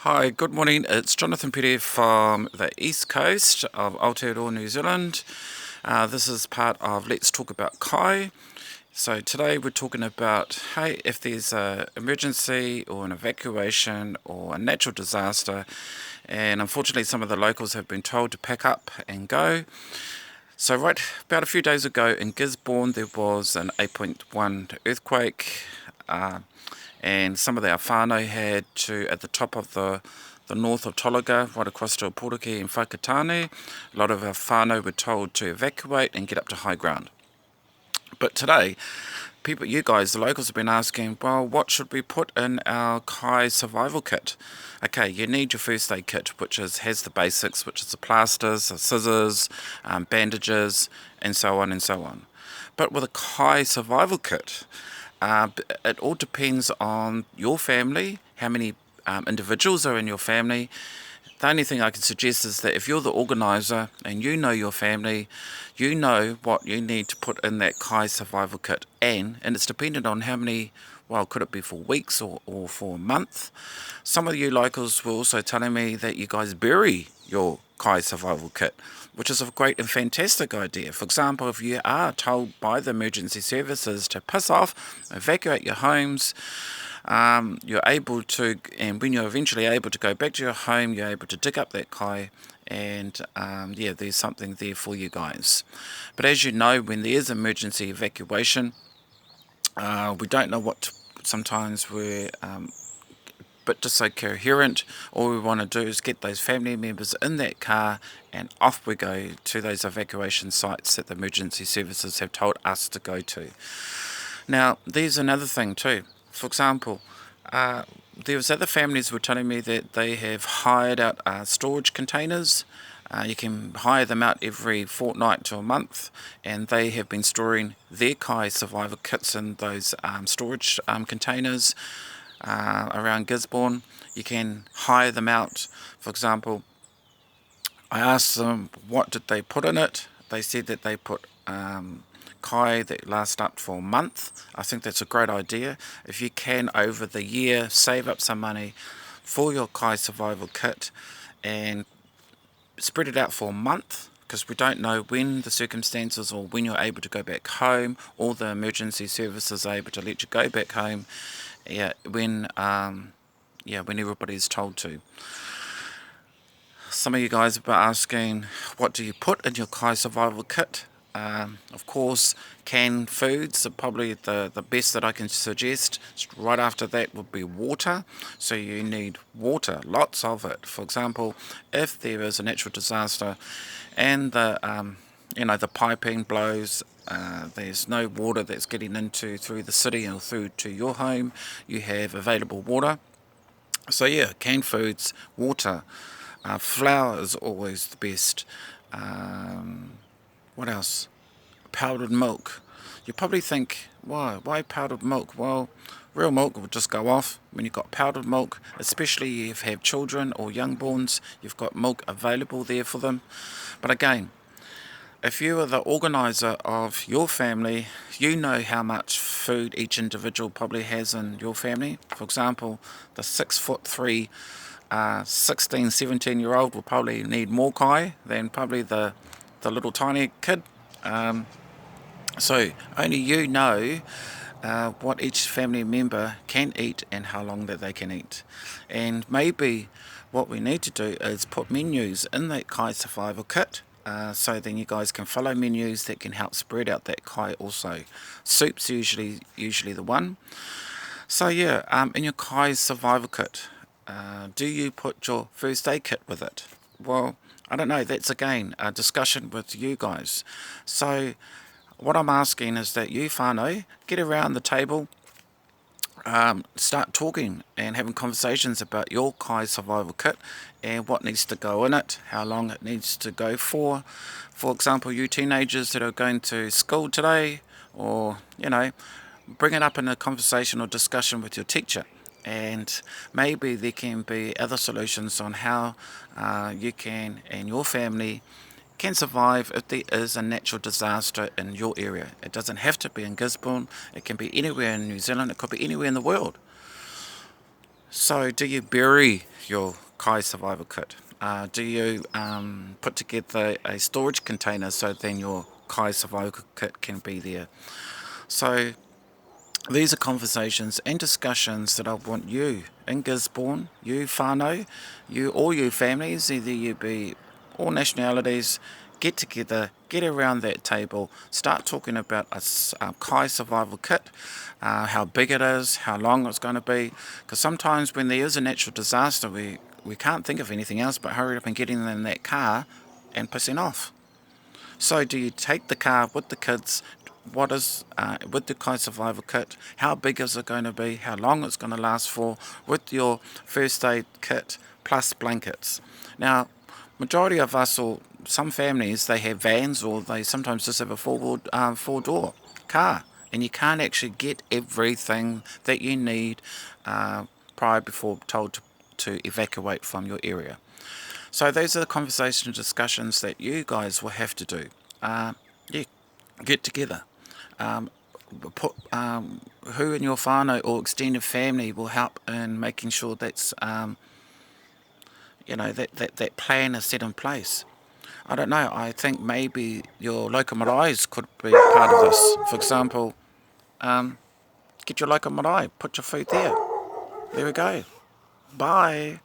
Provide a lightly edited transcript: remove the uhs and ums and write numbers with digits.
Hi, good morning. It's Jonathan Petty from the east coast of Aotearoa, New Zealand. This is part of Let's Talk About Kai. So today we're talking about, hey, if there's an emergency or an evacuation or a natural disaster, and unfortunately some of the locals have been told to pack up and go. So right about a few days ago in Gisborne there was an 8.1 earthquake, and some of our whānau had to, at the top of the north of Tolaga, right across to Portuki and Whakatane, a lot of our whānau were told to evacuate and get up to high ground. But today, you guys, the locals have been asking, well, what should we put in our Kai survival kit? Okay, you need your first aid kit, which has the basics, which is the plasters, the scissors, bandages, and so on and so on. But with a Kai survival kit, it all depends on your family, how many individuals are in your family. The only thing I can suggest is that if you're the organiser and you know your family, you know what you need to put in that Kai survival kit, and it's dependent on how many, well, could it be for weeks or for a month? Some of you locals were also telling me that you guys bury your Kai survival kit, which is a great and fantastic idea. For example, if you are told by the emergency services to piss off, evacuate your homes, you're able to, and when you're eventually able to go back to your home, you're able to dig up that Kai, and there's something there for you guys. But as you know, when there is emergency evacuation, we don't know what sometimes we're but just so coherent. All we want to do is get those family members in that car and off we go to those evacuation sites that the emergency services have told us to go to. Now, there's another thing too. For example, there was other families were telling me that they have hired out storage containers. You can hire them out every fortnight to a month, and they have been storing their Kai survivor kits in those storage containers around Gisborne. You can hire them out. For example, I asked them what did they put in it. They said that they put Kai that last up for a month. I think that's a great idea. If you can, over the year, save up some money for your Kai survival kit and spread it out for a month, because we don't know when the circumstances or when you're able to go back home, or the emergency services are able to let you go back home, when everybody's told to. Some of you guys have been asking, what do you put in your Kai survival kit? Of course, canned foods are probably the best that I can suggest. Right after that would be water. So you need water, lots of it. For example, if there is a natural disaster and the piping blows, there's no water that's getting through the city or through to your home, you have available water. So yeah, canned foods, water, flour is always the best. What else? Powdered milk. You probably think, why powdered milk? Well, real milk will just go off. When you've got powdered milk, especially if you have children or youngborns, you've got milk available there for them. But again, if you are the organiser of your family, you know how much food each individual probably has in your family. For example, the 6'3", 16, 17-year-old will probably need more Kai than probably the little tiny kid. So only you know what each family member can eat and how long that they can eat. And maybe what we need to do is put menus in that Kai survival kit, so then you guys can follow menus that can help spread out that Kai also. Soup's usually the one. So yeah, in your Kai survival kit, do you put your first aid kit with it? Well, I don't know, that's again a discussion with you guys. So what I'm asking is that you whānau get around the table, start talking and having conversations about your Kai survival kit and what needs to go in it, how long it needs to go for. For example, you teenagers that are going to school today, or bring it up in a conversation or discussion with your teacher. And maybe there can be other solutions on how you can and your family can survive if there is a natural disaster in your area. It doesn't have to be in Gisborne, it can be anywhere in New Zealand, it could be anywhere in the world. So, do you bury your Kai survival kit? Do you put together a storage container so then your Kai survival kit can be there? So, these are conversations and discussions that I want you in Gisborne, you whānau, you all you families, either you be all nationalities, get together, get around that table, start talking about a Kai survival kit, how big it is, how long it's going to be. Because sometimes when there is a natural disaster, we can't think of anything else but hurry up and getting in that car and pissing off. So do you take the car with the kids? What is with the Kai survival kit? How big is it going to be? How long it's going to last for? With your first aid kit plus blankets. Now, majority of us or some families they have vans or they sometimes just have a four door car, and you can't actually get everything that you need prior before told to evacuate from your area. So those are the conversation and discussions that you guys will have to do. Yeah, get together. Um, put who in your whānau or extended family will help in making sure that plan is set in place. I don't know. I think maybe your local maraes could be part of this. For example, get your local marae, put your food there. There we go. Bye.